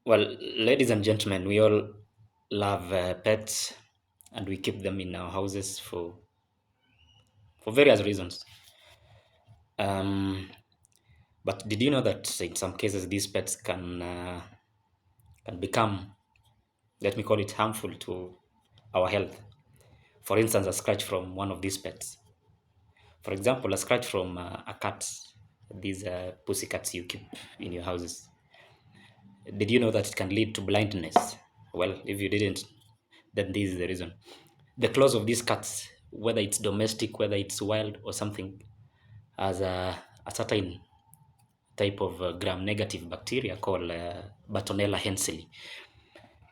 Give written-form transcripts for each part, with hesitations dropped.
Well, ladies and gentlemen, we all love pets and we keep them in our houses for various reasons. Um, but did you know that in some cases these pets can become, let me call it, harmful to our health? For instance, a scratch from one of these pets. For example, a scratch from a cat, these pussycats you keep in your houses. Did you know that it can lead to blindness? Well, if you didn't, then this is the reason. The claws of these cats, whether it's domestic, whether it's wild or something, has a certain type of gram-negative bacteria called Bartonella henseli.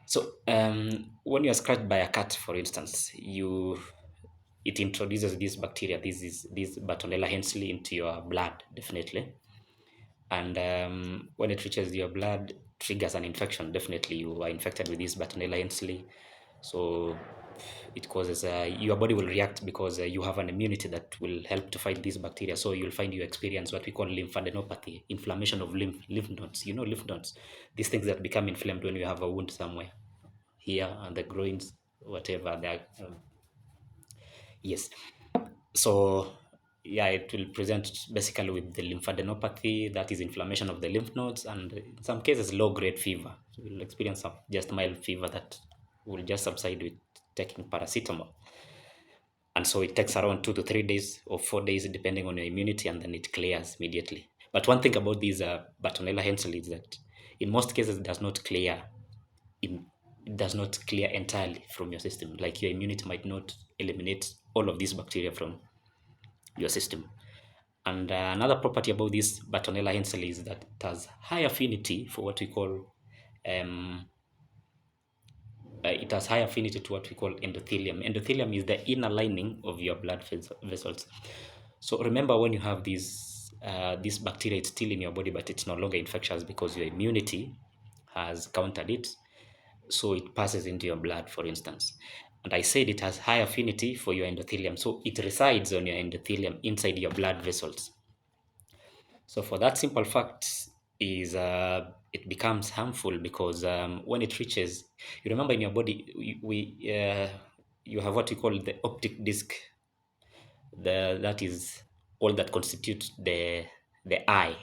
So when you are scratched by a cat, for instance, it introduces this bacteria, this Bartonella henseli into your blood, definitely. And when it reaches your blood, triggers an infection. Definitely, you are infected with this Bartonella henseli. So it causes your body will react because you have an immunity that will help to fight these bacteria. So you'll find you experience what we call lymphadenopathy, inflammation of lymph nodes. You know, lymph nodes, these things that become inflamed when you have a wound somewhere, here and the groins, whatever. Yes. So yeah, it will present basically with the lymphadenopathy, that is inflammation of the lymph nodes, and in some cases low grade fever. So you'll experience some just mild fever that will just subside with taking paracetamol. And so it takes around 2 to 3 days or 4 days, depending on your immunity, and then it clears immediately. But one thing about these Bartonella hensel is that in most cases it does not clear. It does not clear entirely from your system. Like your immunity might not eliminate all of these bacteria from your system. And another property about this Bartonella hensel is that it has high affinity for what we call um, it has high affinity to what we call endothelium. Endothelium is the inner lining of your blood vessels. So remember, when you have this bacteria, it's still in your body, but it's no longer infectious because your immunity has countered it. So it passes into your blood, for instance. And I said it has high affinity for your endothelium. So it resides on your endothelium inside your blood vessels. So for that simple fact is it becomes harmful because when it reaches, you remember in your body, you have what we call the optic disc. That is all that constitutes the eye.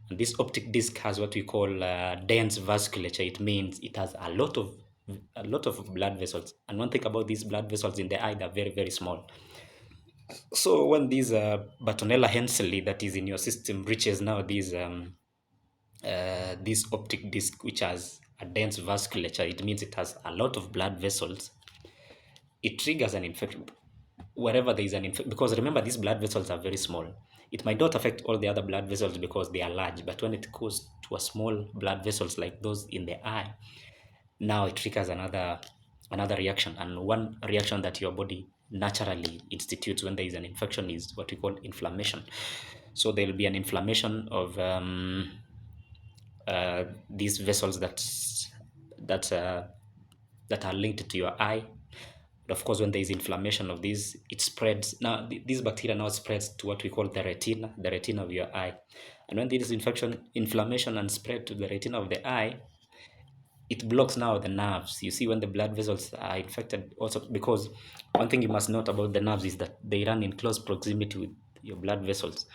And this optic disc has what we call dense vasculature. It means it has a lot of blood vessels. And one thing about these blood vessels in the eye, they're very, very small. So when this Bartonella henseli that is in your system reaches now this optic disc, which has a dense vasculature, it means it has a lot of blood vessels. It triggers an infection wherever there is an infection, because remember, these blood vessels are very small. It might not affect all the other blood vessels because they are large, but when it goes to a small blood vessels like those in the eye, now it triggers another reaction. And one reaction that your body naturally institutes when there is an infection is what we call inflammation. So there will be an inflammation of these vessels that uh, that are linked to your eye. Of course, when there is inflammation of these, it spreads. Now, this bacteria now spreads to what we call the retina of your eye. And when there is inflammation and spread to the retina of the eye, it blocks now the nerves. You see, when the blood vessels are infected, also because one thing you must note about the nerves is that they run in close proximity with your blood vessels.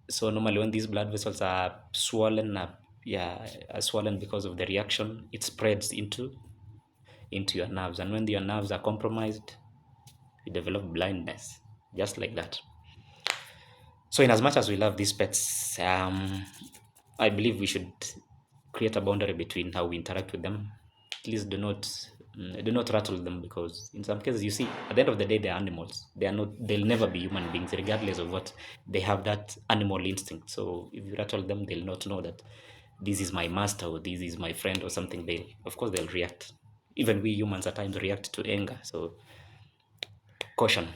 So normally, when these blood vessels are swollen up, yeah, are swollen because of the reaction, it spreads into your nerves, and when your nerves are compromised, you develop blindness, just like that. So in as much as we love these pets, I believe we should create a boundary between how we interact with them. At least do not rattle them, because in some cases, you see, at the end of the day, they're animals. They'll never be human beings, regardless of what. They have that animal instinct. So if you rattle them, they'll not know that this is my master or this is my friend or something. Of course, they'll react. Even we humans at times react to anger. So caution.